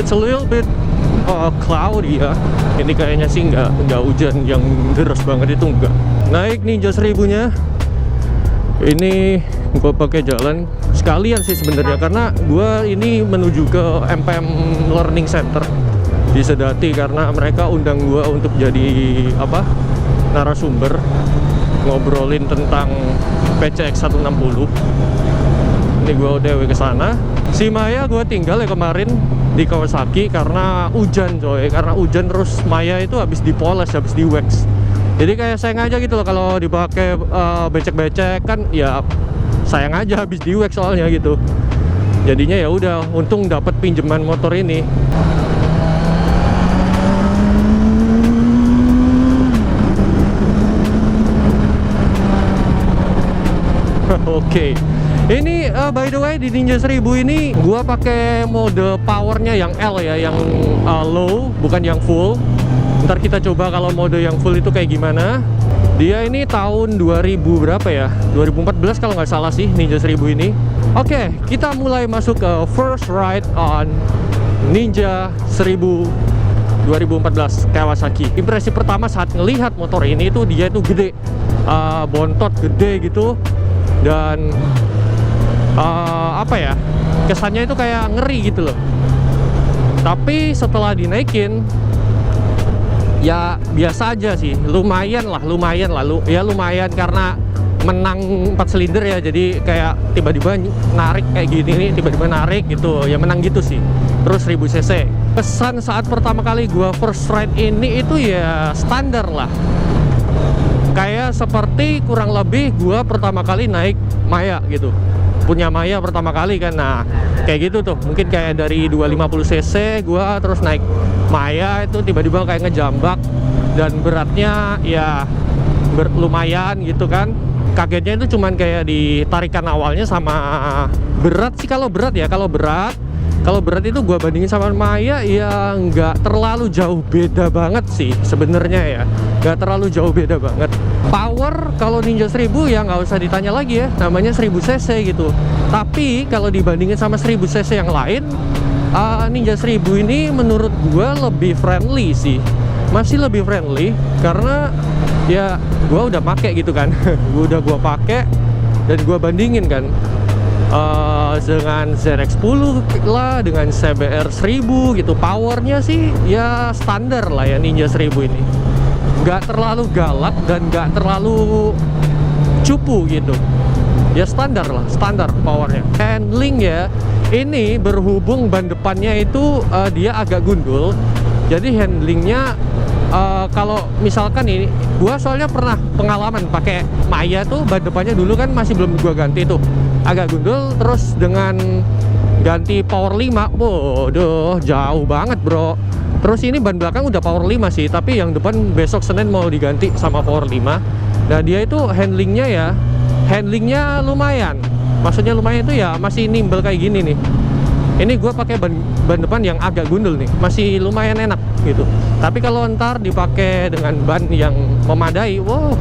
It's a little bit cloudy ya. Ini kayaknya sih nggak hujan yang deras banget, itu enggak. Naik Ninja 1000-nya. Ini gue pakai jalan sekalian sih sebenarnya, karena gue ini menuju ke MPM Learning Center di Sedati, karena mereka undang gue untuk jadi narasumber ngobrolin tentang PCX 160. Ini gue OTW ke sana. Si Maya gue tinggal ya kemarin di Kawasaki karena hujan coy, karena hujan terus Maya itu habis dipoles, habis di wax. Jadi kayak sayang aja gitu loh kalau dipakai becek-becek kan, ya sayang aja habis di wax soalnya gitu. Jadinya ya udah, untung dapat pinjaman motor ini. Oke. Ini by the way di Ninja 1000 ini gua pakai mode powernya yang L ya, yang low, bukan yang full. Ntar kita coba kalau mode yang full itu kayak gimana. Dia ini tahun 2000 berapa ya? 2014 kalau nggak salah sih Ninja 1000 ini. Oke, kita mulai masuk ke first ride on Ninja 1000 2014 Kawasaki. Impresi pertama saat ngelihat motor ini itu dia itu gede, bontot gede gitu, dan kesannya itu kayak ngeri gitu loh. Tapi setelah dinaikin ya biasa aja sih, lumayan karena menang 4 silinder ya, jadi kayak tiba-tiba narik kayak gini nih, tiba-tiba narik gitu ya, menang gitu sih. Terus 1000 cc. Kesan saat pertama kali gua first ride ini itu ya standar lah, kayak seperti kurang lebih gua pertama kali naik Maya gitu, punya Maya pertama kali kan. Nah kayak gitu tuh, mungkin kayak dari 250 cc gua terus naik Maya itu tiba-tiba kayak ngejambak, dan beratnya ya lumayan gitu kan. Kagetnya itu cuman kayak di tarikan awalnya sama berat sih. Kalau berat itu gua bandingin sama Maya ya nggak terlalu jauh beda banget sih sebenarnya ya, nggak terlalu jauh beda banget. Power kalau Ninja 1000 ya nggak usah ditanya lagi ya, namanya 1000 cc gitu. Tapi kalau dibandingin sama 1000 cc yang lain, Ninja 1000 ini menurut gua lebih friendly sih, masih lebih friendly, karena ya gua udah pakai gitu kan. gua pakai dan gua bandingin kan dengan ZX-10 lah, dengan CBR 1000 gitu. Powernya sih ya standar lah ya Ninja 1000 ini, nggak terlalu galak dan nggak terlalu cupu gitu ya, standar lah, standar powernya. Handling ya, ini berhubung ban depannya itu dia agak gundul, jadi handlingnya kalau misalkan ini gua soalnya pernah pengalaman pakai Maya tuh, ban depannya dulu kan masih belum gua ganti tuh, agak gundul. Terus dengan ganti power 5, bodoh jauh banget bro. Terus ini ban belakang udah power 5 sih, tapi yang depan besok Senin mau diganti sama power 5. Nah dia itu handlingnya lumayan, maksudnya lumayan itu ya masih nimble kayak gini nih. Ini gue pakai ban depan yang agak gundul nih, masih lumayan enak gitu. Tapi kalau ntar dipakai dengan ban yang memadai, wow,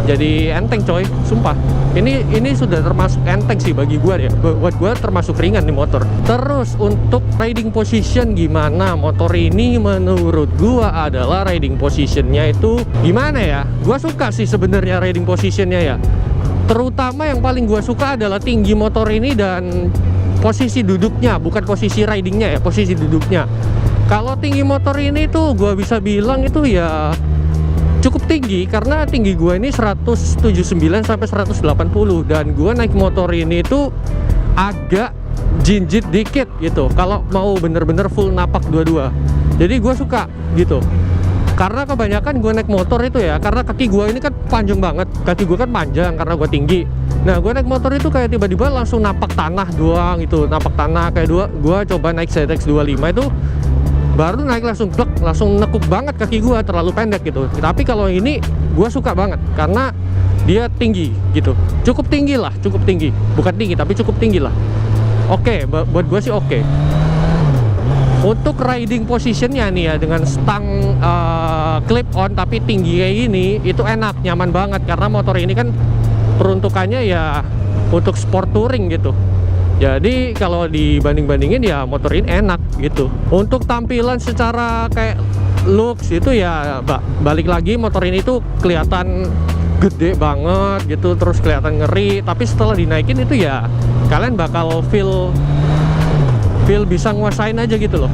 jadi enteng coy, sumpah. Ini sudah termasuk enteng sih bagi gue ya. Buat gue termasuk ringan nih motor. Terus untuk riding position gimana? Motor ini menurut gue adalah riding positionnya itu gimana ya? Gue suka sih sebenarnya riding positionnya ya. Terutama yang paling gue suka adalah tinggi motor ini dan posisi duduknya, bukan posisi ridingnya ya, posisi duduknya. Kalau tinggi motor ini tuh gue bisa bilang itu ya cukup tinggi, karena tinggi gue ini 179 sampai 180, dan gue naik motor ini tuh agak jinjit dikit gitu kalau mau bener-bener full napak dua-dua. Jadi gue suka gitu, karena kebanyakan gue naik motor itu ya, karena kaki gue ini kan panjang banget, kaki gue kan panjang karena gue tinggi. Nah gue naik motor itu kayak tiba-tiba langsung napak tanah doang gitu, napak tanah. Kayak gue coba naik ZX25 itu baru naik langsung nekuk banget kaki gue, terlalu pendek gitu. Tapi kalau ini gue suka banget karena dia tinggi gitu, cukup tinggi lah, cukup tinggi, bukan tinggi tapi cukup tinggi lah. Oke, buat gue sih oke. Untuk riding positionnya nih ya, dengan stang clip on tapi tinggi kayak gini, itu enak, nyaman banget. Karena motor ini kan peruntukannya ya untuk sport touring gitu. Jadi kalau dibanding-bandingin ya motor ini enak gitu. Untuk tampilan secara kayak looks itu ya balik lagi, motor ini tuh kelihatan gede banget gitu, terus kelihatan ngeri. Tapi setelah dinaikin itu ya kalian bakal feel bisa nguasain aja gitu loh.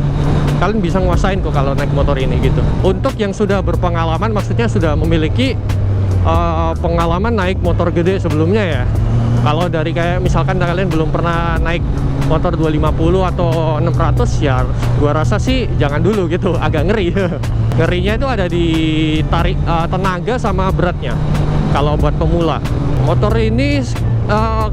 Kalian bisa nguasain kok kalau naik motor ini gitu. Untuk yang sudah berpengalaman, maksudnya sudah memiliki pengalaman naik motor gede sebelumnya ya. Kalau dari kayak misalkan kalian belum pernah naik motor 250 atau 600 ya gua rasa sih jangan dulu gitu, agak ngeri. Ngerinya itu ada di tarik tenaga sama beratnya kalau buat pemula. Motor ini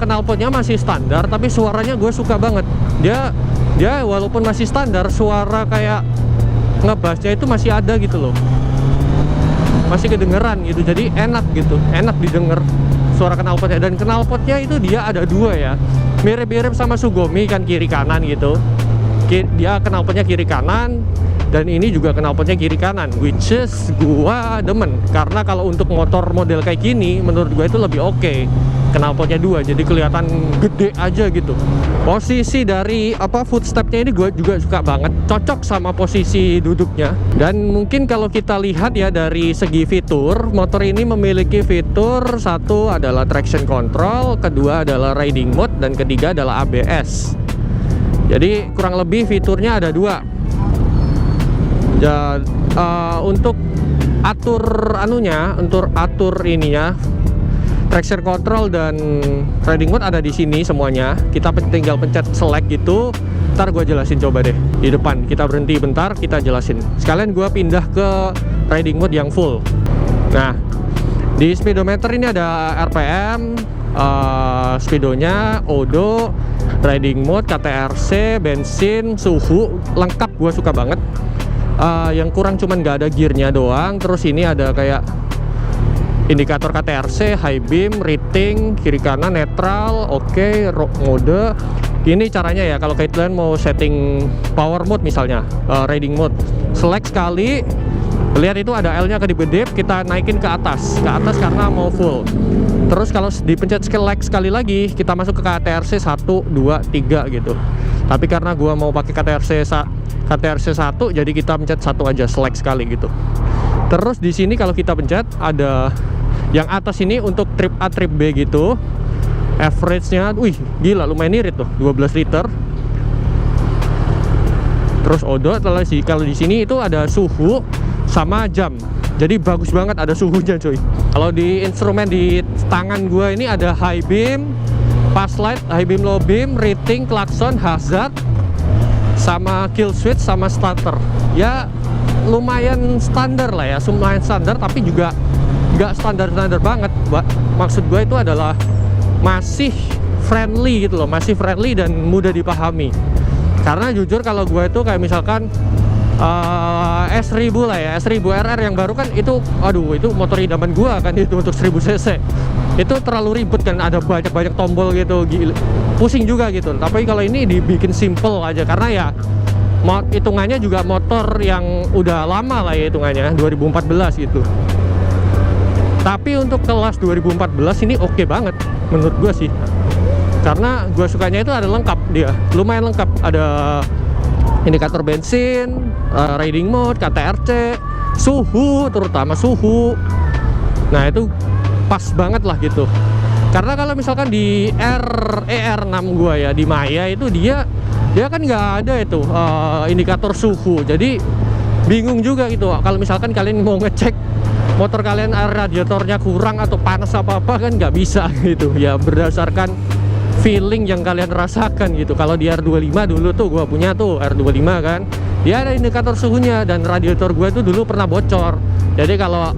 knalpotnya masih standar tapi suaranya gue suka banget. Dia walaupun masih standar, suara kayak ngebassnya itu masih ada gitu loh, masih kedengeran gitu, jadi enak gitu, enak didengar suara knalpotnya. Dan knalpotnya itu dia ada dua ya, mirip-mirip sama Sugumi kan, kiri kanan gitu. Dia knalpotnya kiri kanan, dan ini juga knalpotnya kiri kanan, which is gua demen karena kalau untuk motor model kayak gini menurut gua itu lebih oke. Knalpotnya dua, jadi kelihatan gede aja gitu. Posisi dari footstepnya ini gue juga suka banget, cocok sama posisi duduknya. Dan mungkin kalau kita lihat ya dari segi fitur, motor ini memiliki fitur, satu adalah traction control, kedua adalah riding mode, dan ketiga adalah ABS. Jadi kurang lebih fiturnya ada dua. Untuk atur ininya, traction control dan riding mode ada di sini semuanya. Kita tinggal pencet select gitu. Ntar gue jelasin coba deh di depan. Kita berhenti bentar, kita jelasin. Sekalian gue pindah ke riding mode yang full. Nah, di speedometer ini ada RPM, speedonya, odo, riding mode, KTRC, bensin, suhu, lengkap. Gue suka banget. Yang kurang cuman nggak ada gearnya doang. Terus ini ada kayak indikator KTRC, high beam, rating, kiri kanan, netral, oke, mode. Ini caranya ya, kalau kalian mau setting power mode misalnya, riding mode, select sekali, lihat itu ada L-nya kedip-kedip, kita naikin ke atas karena mau full. Terus kalau dipencet select sekali lagi, kita masuk ke KTRC 1, 2, 3 gitu. Tapi karena gua mau pakai KTRC 1, jadi kita pencet satu aja, select sekali gitu. Terus di sini kalau kita pencet ada yang atas ini untuk trip A, trip B gitu. Average-nya, wih gila lumayan irit tuh, 12 liter. Terus odo, kalau di sini itu ada suhu sama jam. Jadi bagus banget ada suhunya coy. Kalau di instrumen di tangan gua ini ada high beam, pass light, high beam, low beam, rating, klakson, hazard, sama kill switch sama starter. Ya lumayan standar lah ya, lumayan standar tapi juga nggak standar-standar banget. Maksud gue itu adalah masih friendly gitu loh, masih friendly dan mudah dipahami. Karena jujur kalau gue itu kayak misalkan S1000 lah ya, S1000 RR yang baru kan itu, aduh itu motor idaman gue kan itu untuk 1000 cc. Itu terlalu ribet kan, ada banyak-banyak tombol gitu, pusing juga gitu. Tapi kalau ini dibikin simple aja karena ya hitungannya juga motor yang udah lama lah ya hitungannya, 2014 gitu. Tapi untuk kelas 2014 ini oke banget menurut gue sih. Karena gue sukanya itu ada lengkap dia, lumayan lengkap. Ada indikator bensin, riding mode, KTRC, suhu, terutama suhu. Nah itu pas banget lah gitu. Karena kalau misalkan di R6 gue ya, di Maya itu dia kan nggak ada itu indikator suhu. Jadi bingung juga gitu. Kalau misalkan kalian mau ngecek motor kalian radiatornya kurang atau panas apa-apa kan nggak bisa gitu ya, berdasarkan feeling yang kalian rasakan gitu. Kalau di R25 dulu tuh gua punya tuh R25 kan, dia ada indikator suhunya, dan radiator gua itu dulu pernah bocor. Jadi kalau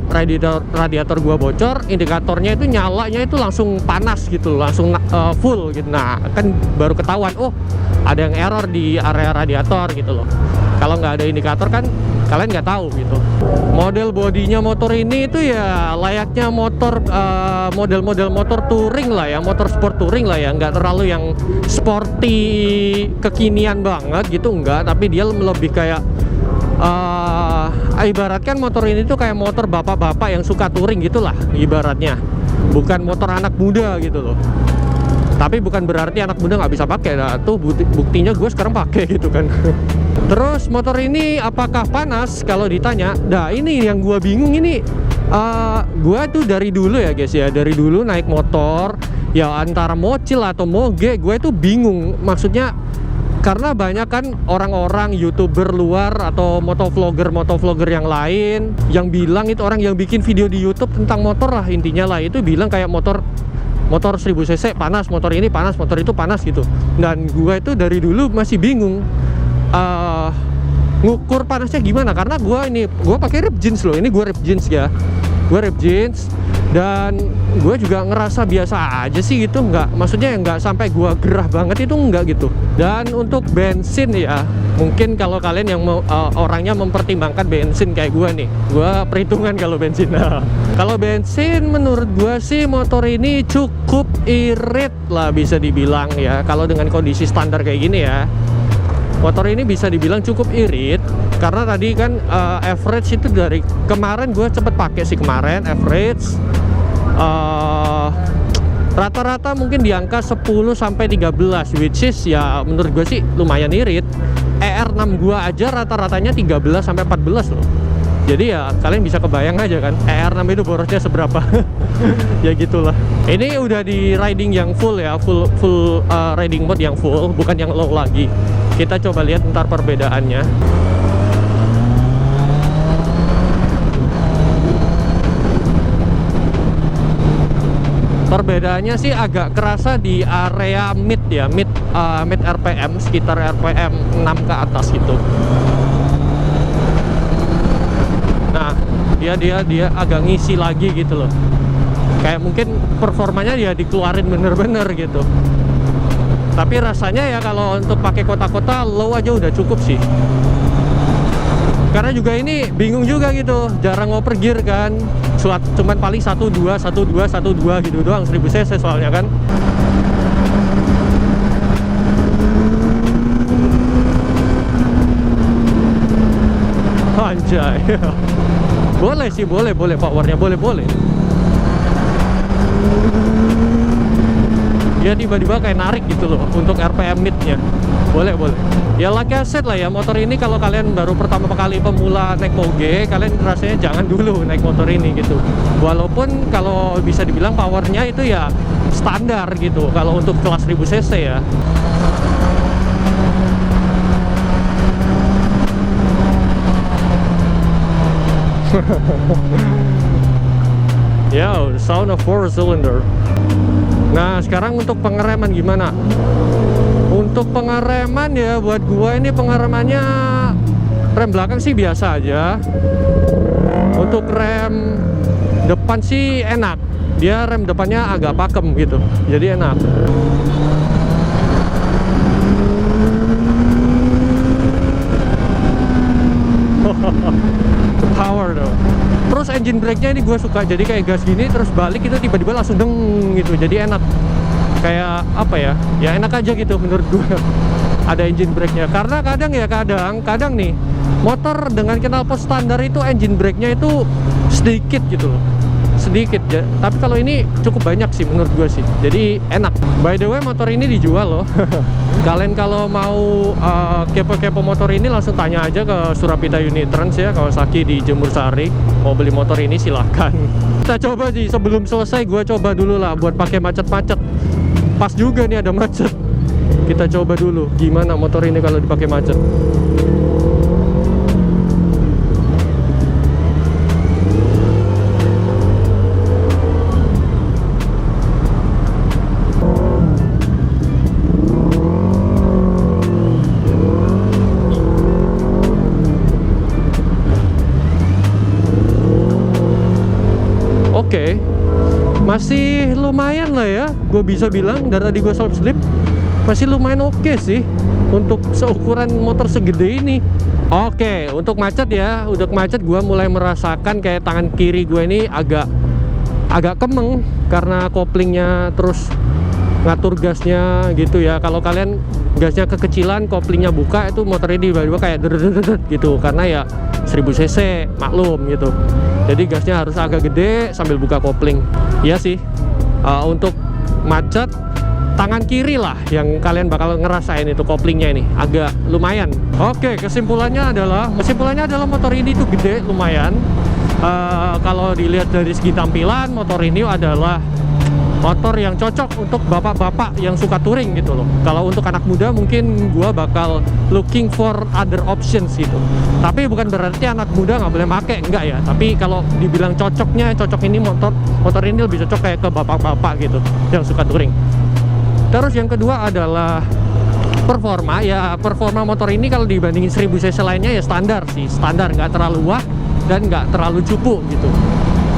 radiator gua bocor, indikatornya itu nyalanya itu langsung panas gitu, langsung full gitu. Nah kan baru ketahuan, oh ada yang error di area radiator gitu loh. Kalau nggak ada indikator kan kalian nggak tahu gitu. Model bodinya motor ini itu ya layaknya motor model-model motor touring lah ya, motor sport touring lah ya, nggak terlalu yang sporty kekinian banget gitu, enggak. Tapi dia lebih kayak ibaratkan motor ini tuh kayak motor bapak-bapak yang suka touring gitulah ibaratnya, bukan motor anak muda gitu loh. Tapi bukan berarti anak muda nggak bisa pakai. Nah, tuh buktinya gue sekarang pakai gitu kan. Terus motor ini apakah panas? Kalau ditanya, nah ini yang gue bingung ini. Gue tuh dari dulu ya guys ya, dari dulu naik motor ya antara mocil atau moge, gue tuh bingung. Maksudnya karena banyak kan orang-orang YouTuber luar atau motovlogger yang lain yang bilang itu, orang yang bikin video di YouTube tentang motor lah intinya lah, itu bilang kayak motor 1000 cc panas, motor ini panas, motor itu panas gitu. Dan gue itu dari dulu masih bingung ngukur panasnya gimana, karena gue pakai rib jeans loh, ini gue rib jeans ya, gue rib jeans, dan gue juga ngerasa biasa aja sih gitu, maksudnya nggak sampai gue gerah banget, itu enggak gitu. Dan untuk bensin ya, mungkin kalau kalian yang orangnya mempertimbangkan bensin kayak gue nih, gue perhitungan kalau bensin. Kalau bensin menurut gue sih motor ini cukup irit lah bisa dibilang ya, kalau dengan kondisi standar kayak gini ya. Motor ini bisa dibilang cukup irit karena tadi kan average itu dari kemarin gue cepet pakai sih, kemarin average rata-rata mungkin di angka 10 sampai 13, which is ya menurut gue sih lumayan irit. ER6 gue aja rata-ratanya 13 sampai 14 loh. Jadi ya kalian bisa kebayang aja kan ER6 itu borosnya seberapa. Ya gitulah. Ini udah di riding yang full ya, full riding mode yang full, bukan yang low lagi. Kita coba lihat ntar perbedaannya. Perbedaannya sih agak kerasa di area mid ya, mid RPM, sekitar RPM 6 ke atas gitu. Nah, dia agak ngisi lagi gitu loh. Kayak mungkin performanya dia dikeluarin bener-bener gitu. Tapi rasanya ya kalau untuk pakai kota-kota low aja udah cukup sih. Karena juga ini bingung juga gitu, jarang ngoper gear kan. Cuman paling 1-2 gitu doang, 1000 cc soalnya kan. Anjay. Boleh sih, boleh powernya, boleh. Dia tiba-tiba kayak narik gitu loh untuk RPM mid-nya. Boleh. Ya like I said lah ya, motor ini kalau kalian baru pertama kali pemula naik moge, kalian rasanya jangan dulu naik motor ini gitu. Walaupun kalau bisa dibilang powernya itu ya standar gitu kalau untuk kelas 1000 cc ya. Yo, the sound of 4 cylinder. Nah, sekarang untuk pengereman gimana? Untuk pengereman ya, buat gua ini pengeremannya rem belakang sih biasa aja. Untuk rem depan sih enak. Dia rem depannya agak pakem gitu, jadi enak. Power tuh. Terus engine brake-nya ini gue suka, jadi kayak gas gini terus balik itu tiba-tiba langsung deng gitu, jadi enak. Kayak apa ya? Ya enak aja gitu menurut gue. Ada engine brake-nya. Karena kadang nih motor dengan knalpot standar itu engine brake-nya itu sedikit gitu loh. Sedikit ya. Tapi kalau ini cukup banyak sih menurut gue sih. Jadi enak. By the way, motor ini dijual loh. Kalian kalau mau kepo-kepo motor ini langsung tanya aja ke Surapita Unit Trans ya, Kawasaki di Jemur Sari. Mau beli motor ini silahkan. Kita coba sih sebelum selesai, gue coba dulu lah buat pakai macet-macet. Pas juga nih ada macet. Kita coba dulu gimana motor ini kalau dipakai macet. Oke, masih lumayan lah ya, gue bisa bilang dari tadi gue soft slip masih lumayan oke sih untuk seukuran motor segede ini. Oke, untuk macet ya, untuk macet gue mulai merasakan kayak tangan kiri gue ini agak kemeng karena koplingnya terus ngatur gasnya gitu ya. Kalau kalian gasnya kekecilan, koplingnya buka, itu motor ini tiba-tiba kayak deret gitu karena ya 1000 cc maklum gitu. Jadi gasnya harus agak gede sambil buka kopling. Iya sih, untuk macet tangan kiri lah yang kalian bakal ngerasain itu koplingnya ini agak lumayan. Oke, kesimpulannya adalah motor ini tuh gede lumayan. Kalau dilihat dari segi tampilan, motor ini adalah motor yang cocok untuk bapak-bapak yang suka touring gitu loh. Kalau untuk anak muda mungkin gua bakal looking for other options gitu. Tapi bukan berarti anak muda nggak boleh pakai, enggak ya. Tapi kalau dibilang cocok ini motor ini lebih cocok kayak ke bapak-bapak gitu yang suka touring. Terus yang kedua adalah performa. Ya performa motor ini kalau dibandingin 1000 cc lainnya ya standar sih, standar, nggak terlalu wah dan nggak terlalu cupu gitu.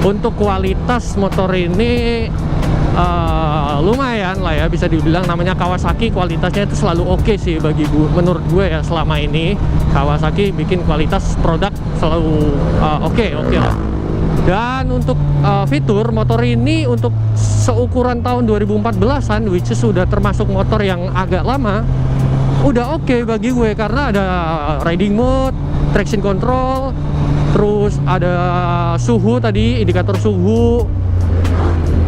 Untuk kualitas motor ini lumayan lah ya, bisa dibilang. Namanya Kawasaki, kualitasnya itu selalu oke sih bagi gue, menurut gue ya. Selama ini Kawasaki bikin kualitas produk selalu oke lah. Dan untuk fitur motor ini untuk seukuran tahun 2014an, which is sudah termasuk motor yang agak lama, udah oke bagi gue karena ada riding mode, traction control, terus ada suhu tadi, indikator suhu,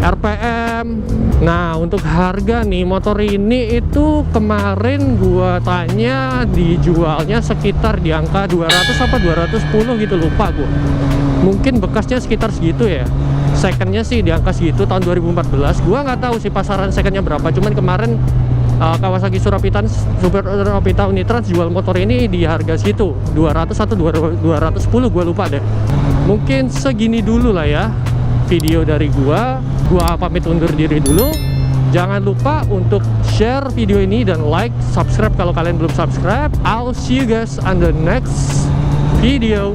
RPM. Nah untuk harga nih, motor ini itu kemarin gua tanya dijualnya sekitar di angka 200 apa 210 gitu, lupa gua. Mungkin bekasnya sekitar segitu ya. Secondnya sih di angka segitu tahun 2014. Gua nggak tahu sih pasaran secondnya berapa. Cuman kemarin Kawasaki Super Rapita Unitrans jual motor ini di harga segitu, 200 atau 210, gua lupa deh. Mungkin segini dulu lah ya video dari gua pamit undur diri dulu. Jangan lupa untuk share video ini dan like, subscribe kalau kalian belum subscribe. I'll see you guys on the next video.